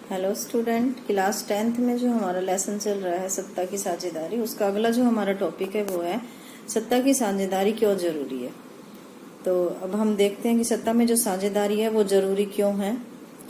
Hello student, class 10th में जो हमारा लेसन चल रहा है सत्ता की साझेदारी, उसका अगला जो हमारा टॉपिक है वो है सत्ता की साझेदारी क्यों जरूरी है। तो अब हम देखते हैं कि सत्ता में जो साझेदारी है वो जरूरी क्यों है,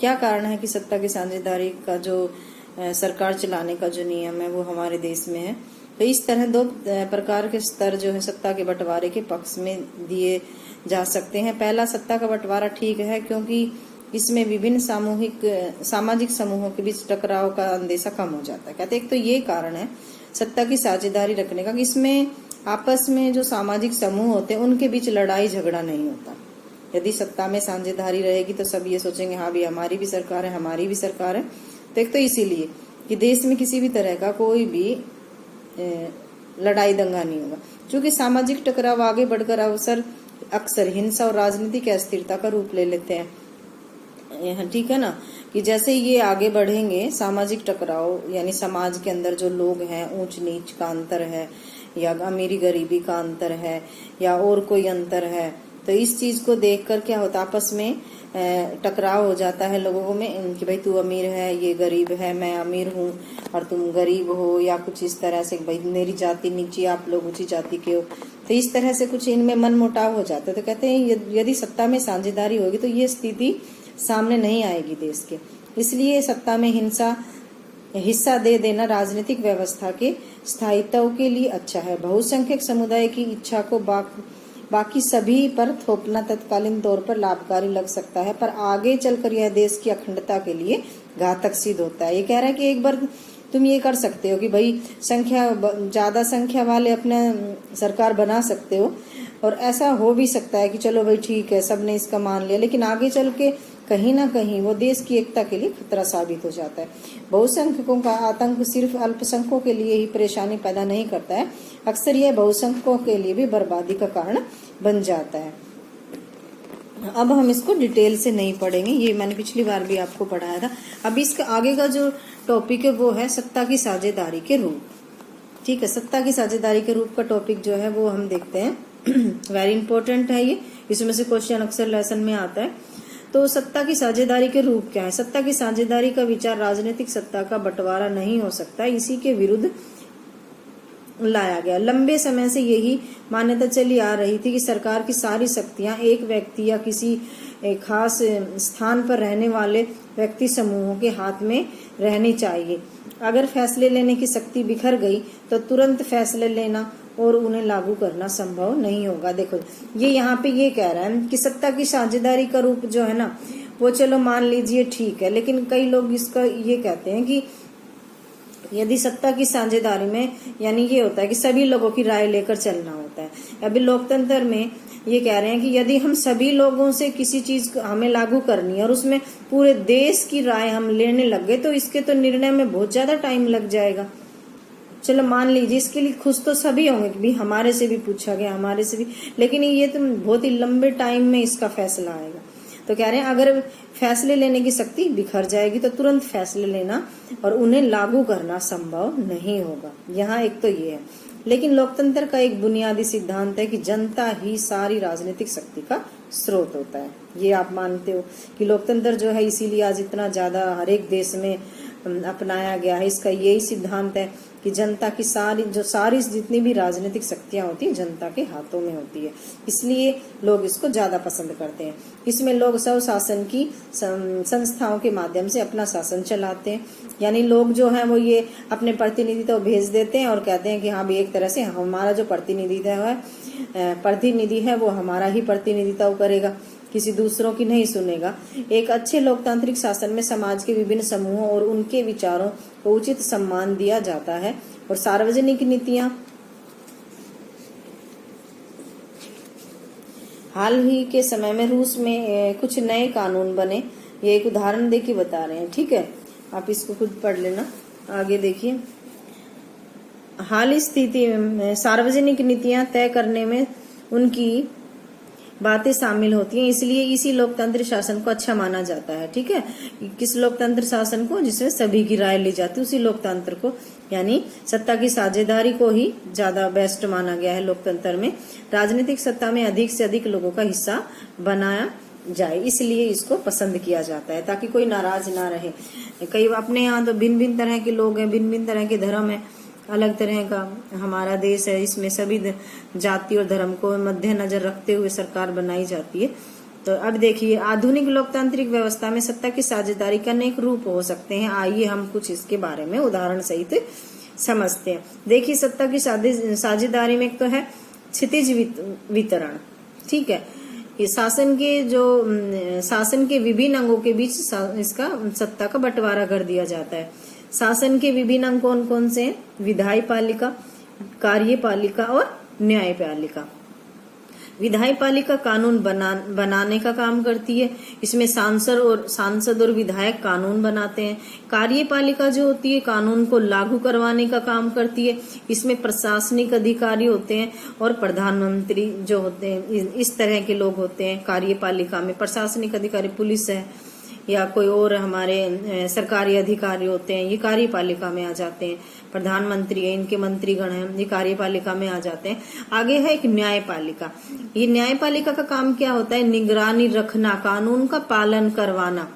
क्या कारण है कि सत्ता की साझेदारी का जो सरकार चलाने का जो नियम है वो हमारे देश में है। तो इस तरह दो प्रकार के स्तर जो है सत्ता के बंटवारे के पक्ष में दिए जा सकते हैं। पहला, सत्ता का बंटवारा ठीक है क्योंकि इसमें विभिन्न सामाजिक समूहों के बीच टकराव का अंदेशा कम हो जाता है। कहते एक तो ये कारण है सत्ता की साझेदारी रखने का कि इसमें आपस में जो सामाजिक समूह होते हैं उनके बीच लड़ाई झगड़ा नहीं होता। यदि सत्ता में साझेदारी रहेगी तो सब ये सोचेंगे हाँ भी हमारी भी सरकार है, हमारी भी सरकार है। तो एक तो इसीलिए कि देश में किसी भी तरह का कोई भी लड़ाई दंगा नहीं होगा। क्योंकि सामाजिक टकराव आगे बढ़कर अक्सर हिंसा और राजनीतिक अस्थिरता का रूप ले लेते हैं। ठीक है ना, कि जैसे ये आगे बढ़ेंगे सामाजिक टकराव, यानी समाज के अंदर जो लोग हैं ऊंच नीच का अंतर है या अमीरी गरीबी का अंतर है या और कोई अंतर है, तो इस चीज को देखकर क्या होता है आपस में टकराव हो जाता है लोगों में कि भाई तू अमीर है, ये गरीब है, मैं अमीर हूँ और तुम गरीब हो, या कुछ इस तरह से भाई मेरी जाति नीची, आप लोग ऊंची जाति के हो। तो इस तरह से कुछ इनमें मन मुटाव हो जाता है। तो कहते हैं यदि सत्ता में साझेदारी होगी तो ये स्थिति सामने नहीं आएगी देश के। इसलिए सत्ता में हिस्सा दे देना राजनीतिक व्यवस्था के स्थायित्व के लिए अच्छा है। बहुसंख्यक समुदाय की इच्छा को बाकी सभी पर थोपना तत्कालीन तौर पर लाभकारी लग सकता है, पर आगे चलकर यह देश की अखंडता के लिए घातक सिद्ध होता है। ये कह रहा है कि एक बार तुम ये कर सकते हो कि भाई ज्यादा संख्या वाले अपने सरकार बना सकते हो, और ऐसा हो भी सकता है कि चलो भाई ठीक है सबने इसका मान लिया, लेकिन आगे चल के कहीं ना कहीं वो देश की एकता के लिए खतरा साबित हो जाता है। बहुसंख्यकों का आतंक सिर्फ अल्पसंख्यकों के लिए ही परेशानी पैदा नहीं करता है, अक्सर यह बहुसंख्यकों के लिए भी बर्बादी का कारण बन जाता है। अब हम इसको डिटेल से नहीं पढ़ेंगे, ये मैंने पिछली बार भी आपको पढ़ाया था। अब इसका आगे का जो टॉपिक है वो है सत्ता की साझेदारी के रूप। ठीक है, सत्ता की साझेदारी के रूप का टॉपिक जो है वो हम देखते हैं। वेरी इंपॉर्टेंट है ये, इसमें से क्वेश्चन अक्सर लेसन में आता है। तो सत्ता की साझेदारी के रूप क्या है? सत्ता की साझेदारी का विचार राजनीतिक सत्ता का बंटवारा नहीं हो सकता, इसी के विरुद्ध लाया गया। लंबे समय से यही मान्यता चली आ रही थी कि सरकार की सारी शक्तियां एक व्यक्ति या किसी खास स्थान पर रहने वाले व्यक्ति समूहों के हाथ में रहनी चाहिए। अगर फैसले लेने की शक्ति बिखर गई तो तुरंत फैसले लेना और उन्हें लागू करना संभव नहीं होगा। देखो ये यहाँ पे ये कह रहा है कि सत्ता की साझेदारी का रूप जो है ना वो चलो मान लीजिए ठीक है, लेकिन कई लोग इसका ये कहते हैं कि यदि सत्ता की साझेदारी में यानी ये होता है कि सभी लोगों की राय लेकर चलना होता है। अभी लोकतंत्र में ये कह रहे हैं कि यदि हम सभी लोगों से किसी चीज हमें लागू करनी है और उसमें पूरे देश की राय हम लेने लग गए तो इसके तो निर्णय में बहुत ज्यादा टाइम लग जाएगा। चलो मान लीजिए इसके लिए खुश तो सभी होंगे कि भी हमारे से भी पूछा गया, हमारे से भी, लेकिन ये तो बहुत ही लंबे टाइम में इसका फैसला आएगा। तो कह रहे हैं अगर फैसले लेने की शक्ति बिखर जाएगी तो तुरंत फैसले लेना और उन्हें लागू करना संभव नहीं होगा। यहाँ एक तो ये है, लेकिन लोकतंत्र का एक बुनियादी सिद्धांत है कि जनता ही सारी राजनीतिक शक्ति का स्रोत होता है। ये आप मानते हो कि लोकतंत्र जो है इसीलिए आज इतना ज्यादा हर एक देश में अपनाया गया है। इसका यही सिद्धांत है कि जनता की सारी जितनी भी राजनीतिक शक्तियां होती है जनता के हाथों में होती है, इसलिए लोग इसको ज्यादा पसंद करते हैं। इसमें लोग स्वशासन की संस्थाओं के माध्यम से अपना शासन चलाते हैं, यानी लोग जो हैं वो ये अपने प्रतिनिधि तो भेज देते हैं और कहते हैं कि हाँ भी एक तरह से हमारा जो प्रतिनिधि है वो हमारा ही प्रतिनिधित्व करेगा, किसी दूसरों की नहीं सुनेगा। एक अच्छे लोकतांत्रिक शासन में समाज के विभिन्न समूहों और उनके विचारों को उचित सम्मान दिया जाता है और सार्वजनिक नीतियां। हाल ही के समय में रूस में कुछ नए कानून बने, ये एक उदाहरण देके बता रहे हैं। ठीक है, आप इसको खुद पढ़ लेना। आगे देखिए, हाल स्थिति में सार्वजनिक नीतियां तय करने में उनकी बातें शामिल होती हैं, इसलिए इसी लोकतंत्र शासन को अच्छा माना जाता है। ठीक है, किस लोकतंत्र शासन को? जिसमें सभी की राय ली जाती है, उसी लोकतंत्र को, यानी सत्ता की साझेदारी को ही ज्यादा बेस्ट माना गया है। लोकतंत्र में राजनीतिक सत्ता में अधिक से अधिक लोगों का हिस्सा बनाया जाए, इसलिए इसको पसंद किया जाता है ताकि कोई नाराज ना रहे। कई अपने यहाँ तो भिन्न भिन्न तरह के लोग हैं, भिन्न भिन्न तरह के धर्म है, अलग तरह का हमारा देश है, इसमें सभी जाति और धर्म को मद्देनजर रखते हुए सरकार बनाई जाती है। तो अब देखिए, आधुनिक लोकतांत्रिक व्यवस्था में सत्ता की साझेदारी के अनेक रूप हो सकते हैं। आइए हम कुछ इसके बारे में उदाहरण सहित समझते हैं। देखिए, सत्ता की साझेदारी में एक तो है क्षितिज वितरण, ठीक है। ये शासन के विभिन्न अंगों के बीच इसका सत्ता का बंटवारा कर दिया जाता है। शासन के विभिन्न अंग कौन कौन से हैं? विधायी पालिका, कार्यपालिका और न्यायपालिका। विधायी पालिका कानून बनाने का काम करती है, इसमें सांसद और विधायक कानून बनाते हैं। कार्यपालिका जो होती है कानून को लागू करवाने का काम करती है, इसमें प्रशासनिक अधिकारी होते हैं और प्रधानमंत्री जो होते हैं, इस तरह के लोग होते हैं कार्यपालिका में। प्रशासनिक अधिकारी पुलिस है या कोई और हमारे सरकारी अधिकारी होते हैं, ये कार्यपालिका में आ जाते हैं। प्रधानमंत्री है, इनके मंत्रीगण हैं, ये कार्यपालिका में आ जाते हैं। आगे है एक न्यायपालिका। ये न्यायपालिका का काम क्या होता है? निगरानी रखना, कानून का पालन करवाना,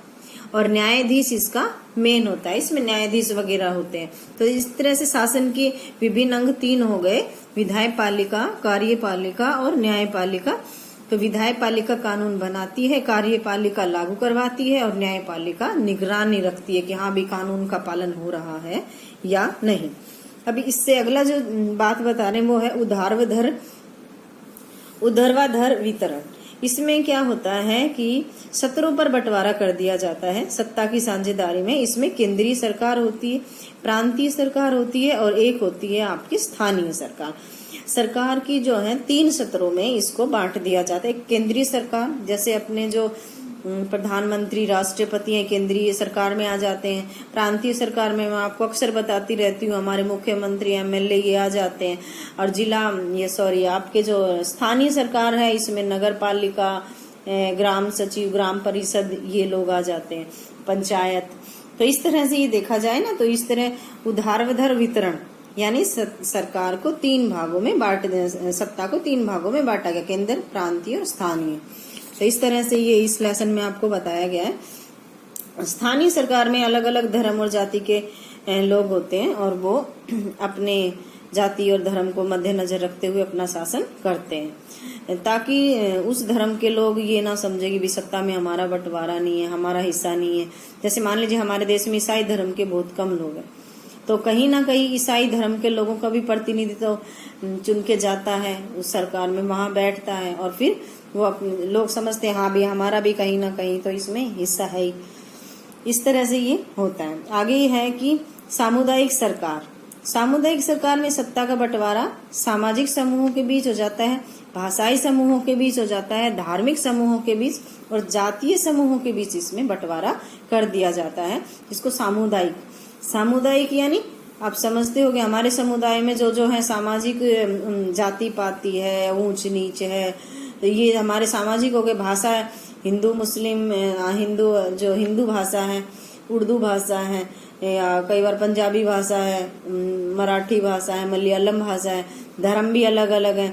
और न्यायाधीश इसका मेन होता है, इसमें न्यायाधीश वगैरह होते हैं। तो इस तरह से शासन के विभिन्न अंग 3 हो गए, विधायी पालिका, कार्यपालिका और न्यायपालिका। तो विधायी पालिका कानून बनाती है, कार्यपालिका लागू करवाती है और न्यायपालिका निगरानी रखती है कि हाँ भी कानून का पालन हो रहा है या नहीं। अभी इससे अगला जो बात बता रहे हैं वो है ऊर्ध्वाधर वितरण। इसमें क्या होता है कि सत्रों पर बंटवारा कर दिया जाता है सत्ता की साझेदारी में। इसमें केंद्रीय सरकार होती है, प्रांतीय सरकार होती है और एक होती है आपकी स्थानीय सरकार। सरकार की जो है 3 सत्रों में इसको बांट दिया जाता है। केंद्रीय सरकार, जैसे अपने जो प्रधानमंत्री, राष्ट्रपति हैं, केंद्रीय सरकार में आ जाते हैं। प्रांतीय सरकार में मैं आपको अक्सर बताती रहती हूँ, हमारे मुख्यमंत्री, एमएलए ये आ जाते हैं। और आपके जो स्थानीय सरकार है, इसमें नगर पालिका, ग्राम सचिव, ग्राम परिषद, ये लोग आ जाते हैं, पंचायत। तो इस तरह से ये देखा जाए ना, तो इस तरह ऊर्ध्वाधर वितरण यानी सरकार को 3 भागों में सत्ता को 3 भागों में बांटा गया, केंद्र, प्रांतीय और स्थानीय। तो इस तरह से ये इस लेसन में आपको बताया गया है। स्थानीय सरकार में अलग अलग धर्म और जाति के लोग होते हैं और वो अपने जाति और धर्म को मद्देनजर रखते हुए अपना शासन करते हैं, ताकि उस धर्म के लोग ये ना समझे कि भी सत्ता में हमारा बंटवारा नहीं है, हमारा हिस्सा नहीं है। जैसे मान लीजिए हमारे देश में ईसाई धर्म के बहुत कम लोग हैं, तो कहीं ना कहीं ईसाई धर्म के लोगों का भी प्रतिनिधित्व चुन के जाता है उस सरकार में, वहां बैठता है और फिर वो लोग समझते हैं हाँ भी हमारा भी कहीं ना कहीं तो इसमें हिस्सा है ही। इस तरह से ये होता है। आगे है कि सामुदायिक सरकार। सामुदायिक सरकार में सत्ता का बंटवारा सामाजिक समूहों के बीच हो जाता है, भाषाई समूहों के बीच हो जाता है, धार्मिक समूहों के बीच और जातीय समूहों के बीच इसमें बंटवारा कर दिया जाता है। इसको सामुदायिक यानी आप समझते हो कि हमारे समुदाय में जो है सामाजिक जाति पाति है, ऊंच नीच है, तो ये हमारे सामाजिक हो गए। भाषा हिंदू मुस्लिम, हिंदू भाषा है, उर्दू भाषा है, या कई बार पंजाबी भाषा है, मराठी भाषा है, मलयालम भाषा है। धर्म भी अलग अलग है,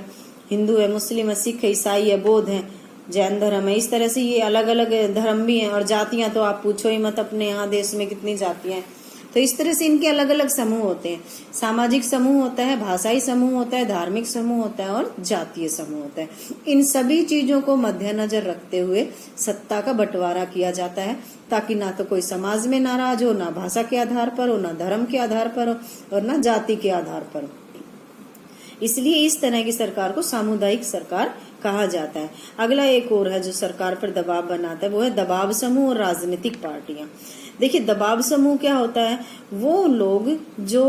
हिंदू है, मुस्लिम है, सिख है, ईसाई है, बौद्ध है, जैन धर्म है। इस तरह से ये अलग अलग धर्म भी हैं। और जातियां तो आप पूछो ही मत, अपने यहाँ देश में कितनी जातियां हैं। तो इस तरह से इनके अलग अलग समूह होते हैं। सामाजिक समूह होता है, भाषाई समूह होता है, धार्मिक समूह होता है और जातीय समूह होता है। इन सभी चीजों को मद्देनजर रखते हुए सत्ता का बंटवारा किया जाता है, ताकि ना तो कोई समाज में नाराज हो, ना भाषा के आधार पर हो, ना धर्म के आधार पर हो और ना जाति के आधार पर हो। इसलिए इस तरह की सरकार को सामुदायिक सरकार कहा जाता है। अगला एक और है जो सरकार पर दबाव बनाता है, वो है दबाव समूह और राजनीतिक पार्टियां। देखिए, दबाव समूह क्या होता है? वो लोग जो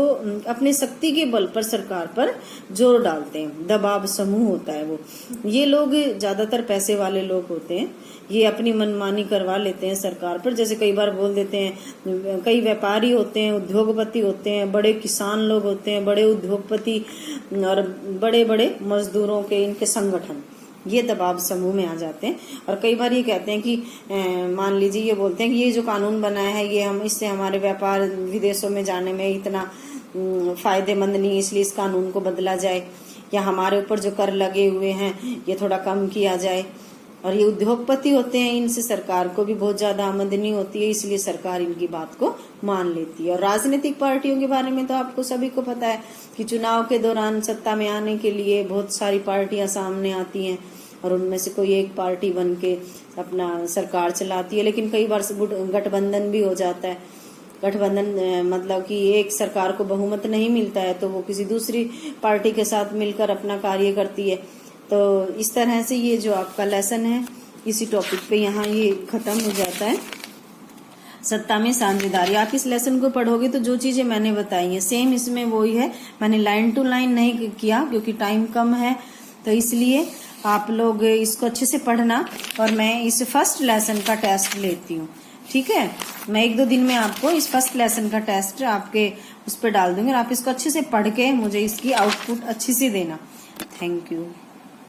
अपने शक्ति के बल पर सरकार पर जोर डालते हैं, दबाव समूह होता है वो। ये लोग ज्यादातर पैसे वाले लोग होते हैं, ये अपनी मनमानी करवा लेते हैं सरकार पर। जैसे कई बार बोल देते हैं, कई व्यापारी होते हैं, उद्योगपति होते हैं, बड़े किसान लोग होते हैं, बड़े उद्योगपति और बड़े बड़े मजदूरों के इनके संगठन, ये दबाव समूह में आ जाते हैं। और कई बार ये कहते हैं कि मान लीजिए ये बोलते हैं कि ये जो कानून बनाया है ये इससे हमारे व्यापार विदेशों में जाने में इतना फायदेमंद नहीं है, इसलिए इस कानून को बदला जाए, या हमारे ऊपर जो कर लगे हुए हैं ये थोड़ा कम किया जाए। और ये उद्योगपति होते हैं, इनसे सरकार को भी बहुत ज्यादा आमदनी होती है, इसलिए सरकार इनकी बात को मान लेती है। और राजनीतिक पार्टियों के बारे में तो आपको सभी को पता है कि चुनाव के दौरान सत्ता में आने के लिए बहुत सारी पार्टियां सामने आती हैं और उनमें से कोई एक पार्टी बन के अपना सरकार चलाती है, लेकिन कई बार गठबंधन भी हो जाता है। गठबंधन मतलब कि एक सरकार को बहुमत नहीं मिलता है तो वो किसी दूसरी पार्टी के साथ मिलकर अपना कार्य करती है। तो इस तरह से ये जो आपका लेसन है इसी टॉपिक पे यहाँ ये खत्म हो जाता है, सत्ता में साझेदारी। आप इस लेसन को पढ़ोगे तो जो चीजें मैंने बताई हैं सेम इसमें वही है। मैंने लाइन टू लाइन नहीं किया क्योंकि टाइम कम है, तो इसलिए आप लोग इसको अच्छे से पढ़ना। और मैं इस फर्स्ट लेसन का टेस्ट लेती हूँ, ठीक है। मैं 1-2 दिन में आपको इस फर्स्ट लेसन का टेस्ट आपके उस पर डाल दूंगी और आप इसको अच्छे से पढ़ के मुझे इसकी आउटपुट अच्छी से देना। Thank you.